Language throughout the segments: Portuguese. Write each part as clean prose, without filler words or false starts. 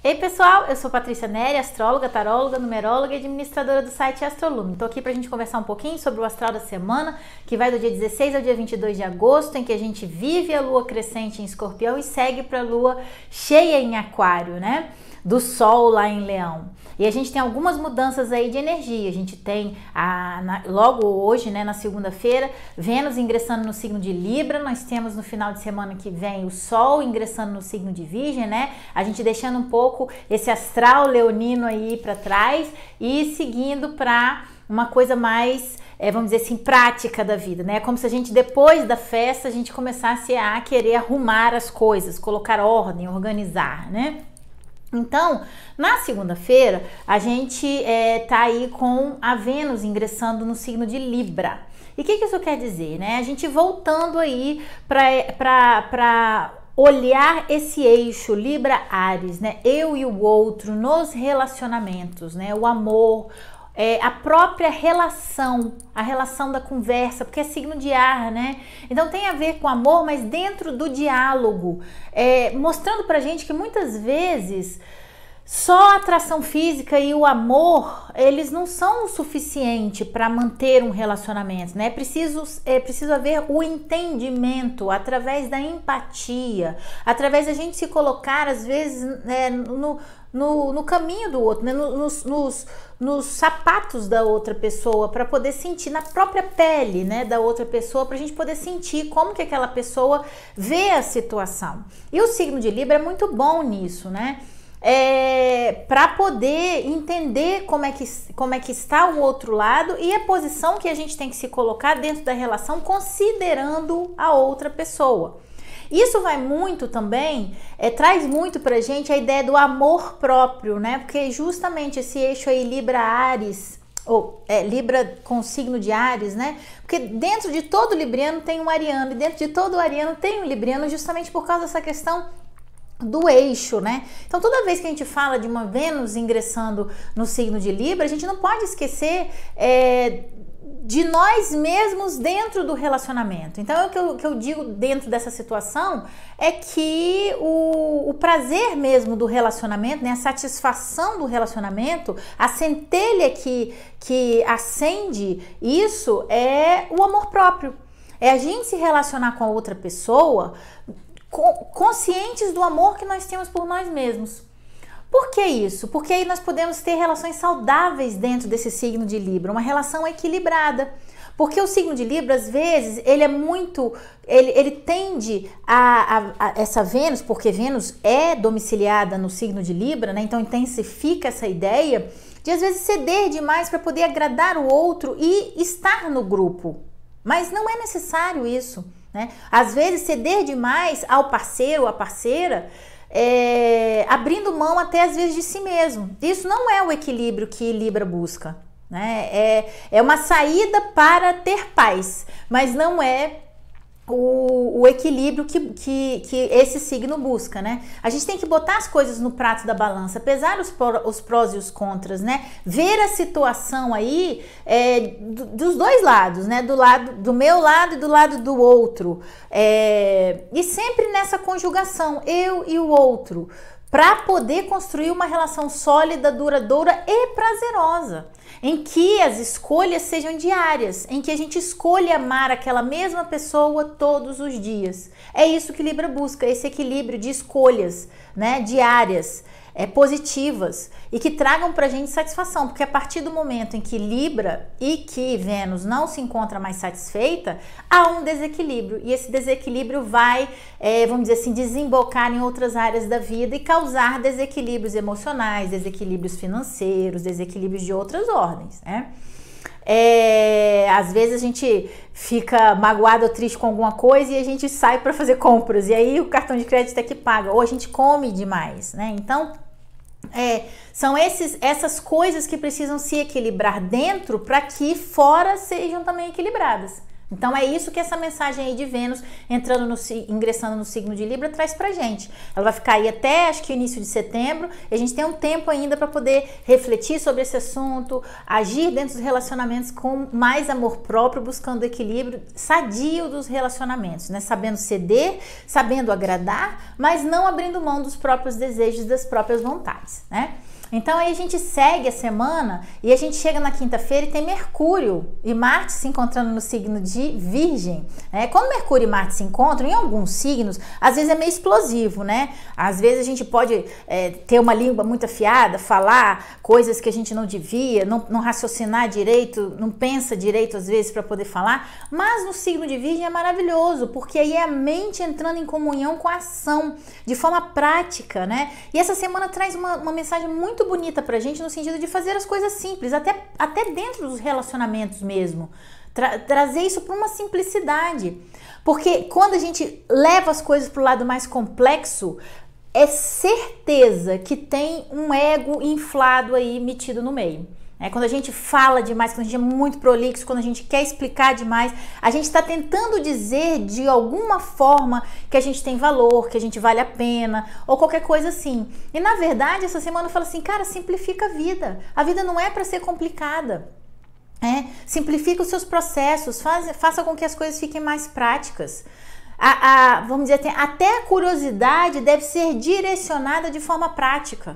Ei pessoal, eu sou Patrícia Neri, astróloga, taróloga, numeróloga e administradora do site Astrolume. Estou aqui para a gente conversar um pouquinho sobre o astral da semana, que vai do dia 16 ao dia 22 de agosto, em que a gente vive a lua crescente em Escorpião e segue para a lua cheia em Aquário, né? Do Sol lá em Leão. E a gente tem algumas mudanças aí de energia. A gente tem logo hoje, né, na segunda-feira, Vênus ingressando no signo de Libra. Nós temos no final de semana que vem o Sol ingressando no signo de Virgem, né? A gente deixando um pouco esse astral leonino aí para trás e seguindo para uma coisa mais, vamos dizer assim, prática da vida, né? Como se a gente, depois da festa, a gente começasse a querer arrumar as coisas, colocar ordem, organizar, né? Então, na segunda-feira, a gente tá aí com a Vênus ingressando no signo de Libra. E o que isso quer dizer, né? A gente voltando aí para olhar esse eixo Libra-Áries, né? Eu e o outro nos relacionamentos, né? O amor, a própria relação, a relação da conversa, porque é signo de ar, né? Então tem a ver com amor, mas dentro do diálogo, mostrando pra gente que muitas vezes só a atração física e o amor, eles não são o suficiente para manter um relacionamento, né? É preciso haver o entendimento através da empatia, através da gente se colocar, às vezes, no caminho do outro, né? nos sapatos da outra pessoa, para poder sentir na própria pele, né, da outra pessoa, para a gente poder sentir como que aquela pessoa vê a situação. E o signo de Libra é muito bom nisso, né? Para poder entender como é que está o outro lado e a posição que a gente tem que se colocar dentro da relação, considerando a outra pessoa. Isso vai muito também, traz muito pra gente a ideia do amor próprio, né? Porque justamente esse eixo aí Libra-Áries, Libra com signo de Áries, né? Porque dentro de todo libriano tem um ariano e dentro de todo ariano tem um libriano, justamente por causa dessa questão do eixo, né? Então toda vez que a gente fala de uma Vênus ingressando no signo de Libra, a gente não pode esquecer de nós mesmos dentro do relacionamento. Então o que eu digo dentro dessa situação é que o prazer mesmo do relacionamento, né, a satisfação do relacionamento, a centelha que acende isso é o amor próprio. É a gente se relacionar com a outra pessoa conscientes do amor que nós temos por nós mesmos. Por que isso? Porque aí nós podemos ter relações saudáveis dentro desse signo de Libra, uma relação equilibrada. Porque o signo de Libra, às vezes, ele é muito... Ele tende a essa Vênus, porque Vênus é domiciliada no signo de Libra, né? Então intensifica essa ideia de, às vezes, ceder demais para poder agradar o outro e estar no grupo. Mas não é necessário isso, né? Às vezes, ceder demais ao parceiro ou à parceira, abrindo mão até às vezes de si mesmo. Isso não é o equilíbrio que Libra busca, né? É uma saída para ter paz, mas não é o equilíbrio que esse signo busca, né? A gente tem que botar as coisas no prato da balança, pesar os prós e os contras, né? Ver a situação aí dos dois lados, né? Do meu lado e do lado do outro. E sempre nessa conjugação, eu e o outro, para poder construir uma relação sólida, duradoura e prazerosa, em que as escolhas sejam diárias, em que a gente escolha amar aquela mesma pessoa todos os dias. É isso que Libra busca, esse equilíbrio de escolhas, né, diárias, positivas e que tragam pra gente satisfação, porque a partir do momento em que Libra e que Vênus não se encontra mais satisfeita, há um desequilíbrio e esse desequilíbrio vai, vamos dizer assim, desembocar em outras áreas da vida e causar desequilíbrios emocionais, desequilíbrios financeiros, desequilíbrios de outras ordens, né? Às vezes a gente fica magoado ou triste com alguma coisa e a gente sai para fazer compras e aí o cartão de crédito é que paga, ou a gente come demais, né? Então são essas coisas que precisam se equilibrar dentro para que fora sejam também equilibradas, Então é isso que essa mensagem aí de Vênus ingressando no signo de Libra traz pra gente. Ela vai ficar aí até acho que início de setembro, e a gente tem um tempo ainda para poder refletir sobre esse assunto, agir dentro dos relacionamentos com mais amor próprio, buscando equilíbrio sadio dos relacionamentos, né? Sabendo ceder, sabendo agradar, mas não abrindo mão dos próprios desejos, das próprias vontades, né? Então aí a gente segue a semana e a gente chega na quinta-feira e tem Mercúrio e Marte se encontrando no signo de Virgem, né? Quando Mercúrio e Marte se encontram em alguns signos, às vezes é meio explosivo, né? Às vezes a gente pode ter uma língua muito afiada, falar coisas que a gente não devia, não raciocinar direito, não pensa direito às vezes para poder falar, mas no signo de Virgem é maravilhoso, porque aí é a mente entrando em comunhão com a ação, de forma prática, né? E essa semana traz uma mensagem muito bonita pra gente no sentido de fazer as coisas simples, até dentro dos relacionamentos mesmo. Trazer isso para uma simplicidade. Porque quando a gente leva as coisas para o lado mais complexo, é certeza que tem um ego inflado aí metido no meio. Quando a gente fala demais, quando a gente é muito prolixo, quando a gente quer explicar demais, a gente está tentando dizer de alguma forma que a gente tem valor, que a gente vale a pena, ou qualquer coisa assim. E na verdade, essa semana eu falo assim, cara, simplifica a vida. A vida não é para ser complicada. Simplifica os seus processos, faça com que as coisas fiquem mais práticas. Vamos dizer, até a curiosidade deve ser direcionada de forma prática.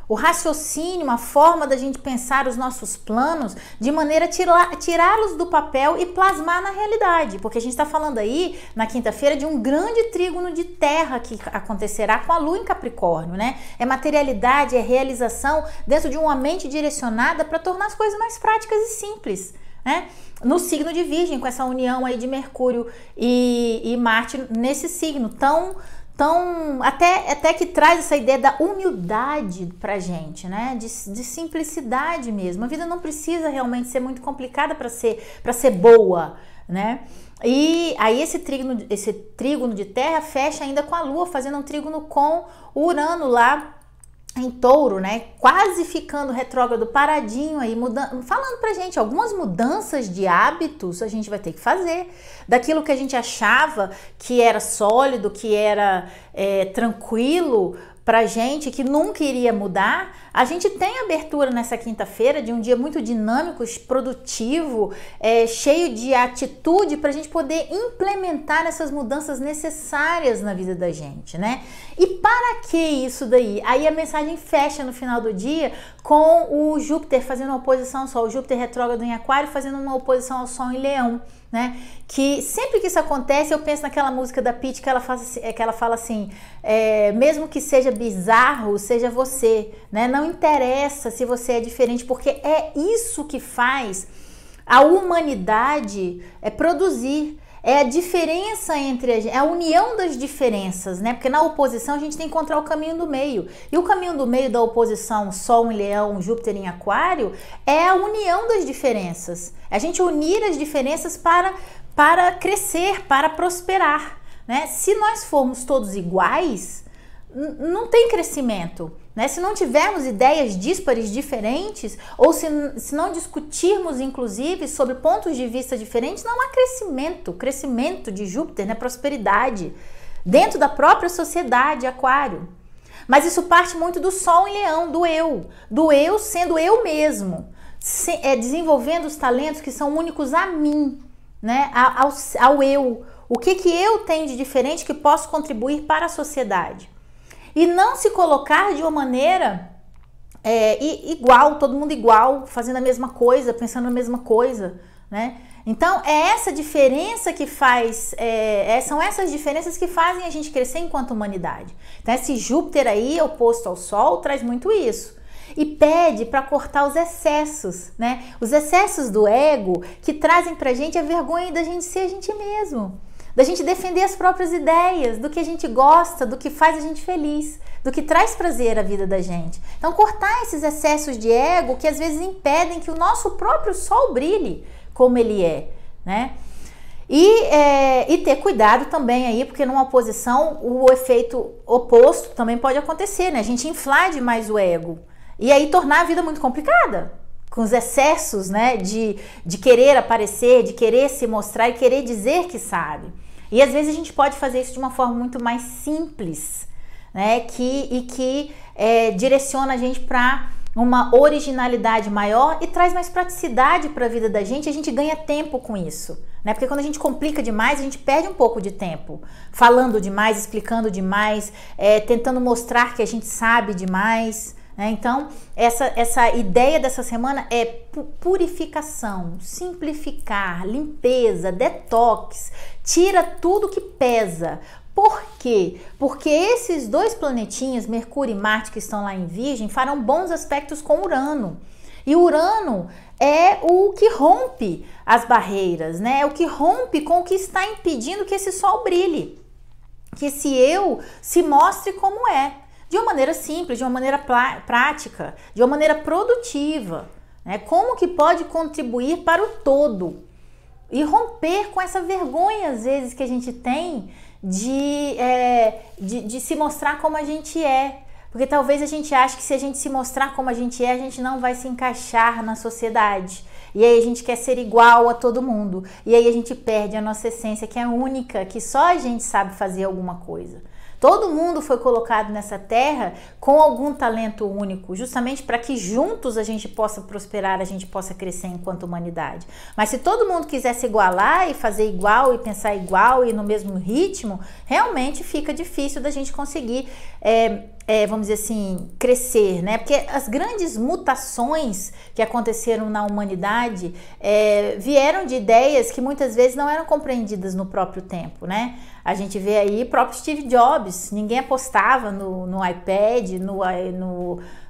O raciocínio, a forma da gente pensar os nossos planos, de maneira a tirá-los do papel e plasmar na realidade. Porque a gente está falando aí, na quinta-feira, de um grande trígono de terra que acontecerá com a Lua em Capricórnio, né? É materialidade, é realização dentro de uma mente direcionada para tornar as coisas mais práticas e simples, né? No signo de Virgem, com essa união aí de Mercúrio e Marte nesse signo até que traz essa ideia da humildade pra gente, né? De simplicidade mesmo. A vida não precisa realmente ser muito complicada para ser boa, né? E aí esse trígono de terra fecha ainda com a Lua, fazendo um trígono com o Urano lá em Touro, né? Quase ficando retrógrado, paradinho aí, falando pra gente algumas mudanças de hábitos a gente vai ter que fazer. Daquilo que a gente achava que era sólido, que era tranquilo pra gente, que nunca iria mudar, a gente tem abertura nessa quinta-feira de um dia muito dinâmico, produtivo, cheio de atitude pra gente poder implementar essas mudanças necessárias na vida da gente, né? E para que isso daí? Aí a mensagem fecha no final do dia com o Júpiter fazendo uma oposição ao Sol, o Júpiter retrógrado em Aquário fazendo uma oposição ao Sol em Leão, né? Que sempre que isso acontece eu penso naquela música da Pitty que ela fala assim, mesmo que seja bizarro, seja você, né? Não interessa se você é diferente, porque é isso que faz a humanidade produzir. É a diferença é a união das diferenças, né? Porque na oposição a gente tem que encontrar o caminho do meio. E o caminho do meio da oposição Sol em Leão, Júpiter em Aquário, é a união das diferenças. É a gente unir as diferenças para crescer, para prosperar, né? Se nós formos todos iguais, não tem crescimento, né? Se não tivermos ideias díspares diferentes, ou se não discutirmos inclusive sobre pontos de vista diferentes, não há crescimento de Júpiter, né? Prosperidade dentro da própria sociedade Aquário. Mas isso parte muito do Sol em Leão, do eu sendo eu mesmo, desenvolvendo os talentos que são únicos a mim, né? Ao eu. O que eu tenho de diferente que posso contribuir para a sociedade? E não se colocar de uma maneira igual, todo mundo igual, fazendo a mesma coisa, pensando a mesma coisa, né? Então é essa diferença que são essas diferenças que fazem a gente crescer enquanto humanidade. Então esse Júpiter aí, oposto ao Sol, traz muito isso. E pede para cortar os excessos, né? Os excessos do ego que trazem pra gente a vergonha da gente ser a gente mesmo. Da gente defender as próprias ideias, do que a gente gosta, do que faz a gente feliz, do que traz prazer à vida da gente. Então cortar esses excessos de ego que às vezes impedem que o nosso próprio Sol brilhe como ele é, né? E ter cuidado também aí, porque numa oposição o efeito oposto também pode acontecer, né? A gente inflar demais o ego e aí tornar a vida muito complicada. com os excessos, né, de querer aparecer, de querer se mostrar e querer dizer que sabe. E às vezes a gente pode fazer isso de uma forma muito mais simples, né, que direciona a gente para uma originalidade maior e traz mais praticidade para a vida da gente. A gente ganha tempo com isso, né? Porque quando a gente complica demais, a gente perde um pouco de tempo falando demais, explicando demais, tentando mostrar que a gente sabe demais, né? Então, essa ideia dessa semana é purificação, simplificar, limpeza, detox, tira tudo que pesa. Por quê? Porque esses dois planetinhas, Mercúrio e Marte, que estão lá em Virgem, farão bons aspectos com Urano. E Urano é o que rompe as barreiras, né? É o que rompe com o que está impedindo que esse sol brilhe. Que esse eu se mostre como é. De uma maneira simples, de uma maneira prática, de uma maneira produtiva, né? Como que pode contribuir para o todo. E romper com essa vergonha, às vezes, que a gente tem de se mostrar como a gente é. Porque talvez a gente ache que se a gente se mostrar como a gente gente não vai se encaixar na sociedade. E aí a gente quer ser igual a todo mundo. E aí a gente perde a nossa essência, que é única, que só a gente sabe fazer alguma coisa. Todo mundo foi colocado nessa terra com algum talento único, justamente para que juntos a gente possa prosperar, a gente possa crescer enquanto humanidade. Mas se todo mundo quiser se igualar e fazer igual e pensar igual e no mesmo ritmo, realmente fica difícil da gente conseguir, vamos dizer assim, crescer, né? Porque as grandes mutações que aconteceram na humanidade vieram de ideias que muitas vezes não eram compreendidas no próprio tempo, né? A gente vê aí o próprio Steve Jobs, ninguém apostava no iPad,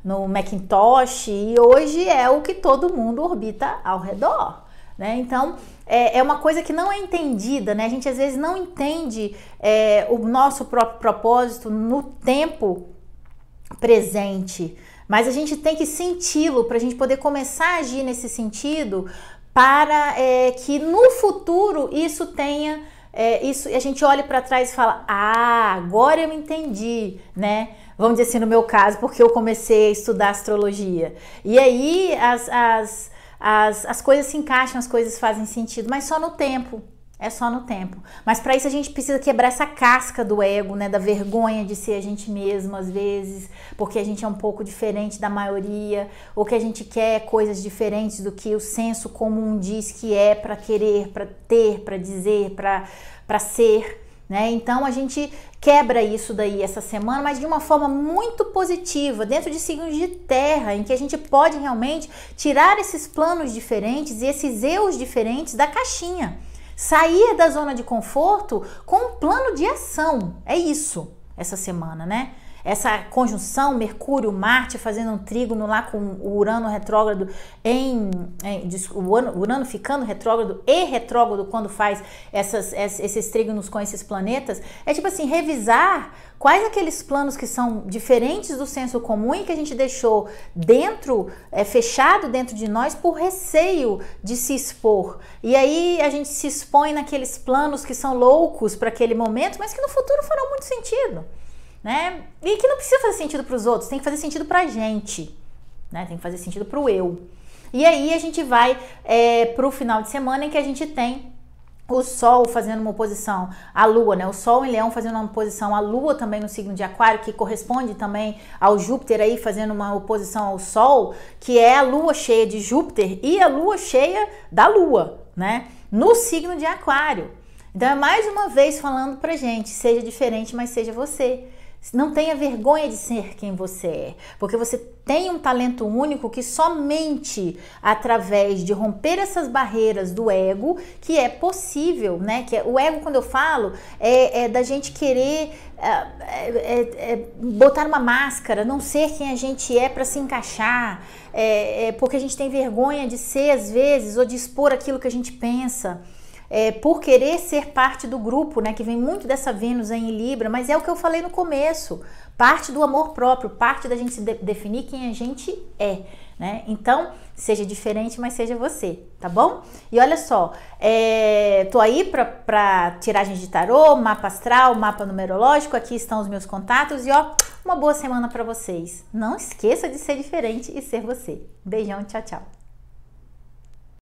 no Macintosh, e hoje é o que todo mundo orbita ao redor, né? Então, é uma coisa que não é entendida, né? A gente às vezes não entende o nosso próprio propósito no tempo presente, mas a gente tem que senti-lo para a gente poder começar a agir nesse sentido, para que no futuro isso tenha... isso, a gente olha para trás e fala, agora eu entendi, né? Vamos dizer assim, no meu caso, porque eu comecei a estudar astrologia. E aí as coisas se encaixam, as coisas fazem sentido, mas só no tempo. É só no tempo. Mas para isso a gente precisa quebrar essa casca do ego, né? Da vergonha de ser a gente mesmo, às vezes, porque a gente é um pouco diferente da maioria, ou que a gente quer coisas diferentes do que o senso comum diz que é para querer, para ter, para dizer, para ser, né? Então a gente quebra isso daí essa semana, mas de uma forma muito positiva, dentro de signos de terra, em que a gente pode realmente tirar esses planos diferentes e esses eus diferentes da caixinha. Sair da zona de conforto com um plano de ação. É isso, essa semana, né? Essa conjunção Mercúrio-Marte fazendo um trígono lá com o Urano retrógrado o Urano ficando retrógrado e retrógrado quando faz esses trígonos com esses planetas. É tipo assim, revisar quais aqueles planos que são diferentes do senso comum e que a gente deixou dentro, fechado dentro de nós por receio de se expor. E aí a gente se expõe naqueles planos que são loucos para aquele momento, mas que no futuro farão muito sentido, né? E que não precisa fazer sentido para os outros, tem que fazer sentido para a gente, né? Tem que fazer sentido para o eu. E aí a gente vai para o final de semana em que a gente tem o Sol fazendo uma oposição à Lua, né? O Sol em Leão fazendo uma oposição à Lua também no signo de Aquário, que corresponde também ao Júpiter aí fazendo uma oposição ao Sol, que é a Lua cheia de Júpiter e a Lua cheia da Lua, né? No signo de Aquário. Então é mais uma vez falando pra gente, seja diferente, mas seja você. Não tenha vergonha de ser quem você é, porque você tem um talento único que somente através de romper essas barreiras do ego que é possível, né? Que o ego, quando eu falo, é da gente querer botar uma máscara, não ser quem a gente é para se encaixar, porque a gente tem vergonha de ser às vezes ou de expor aquilo que a gente pensa. Por querer ser parte do grupo, né, que vem muito dessa Vênus aí em Libra, mas é o que eu falei no começo, parte do amor próprio, parte da gente se definir quem a gente é, né? Então, seja diferente, mas seja você, tá bom? E olha só, tô aí pra tiragem de tarô, mapa astral, mapa numerológico, aqui estão os meus contatos e ó, uma boa semana pra vocês. Não esqueça de ser diferente e ser você. Beijão, tchau, tchau.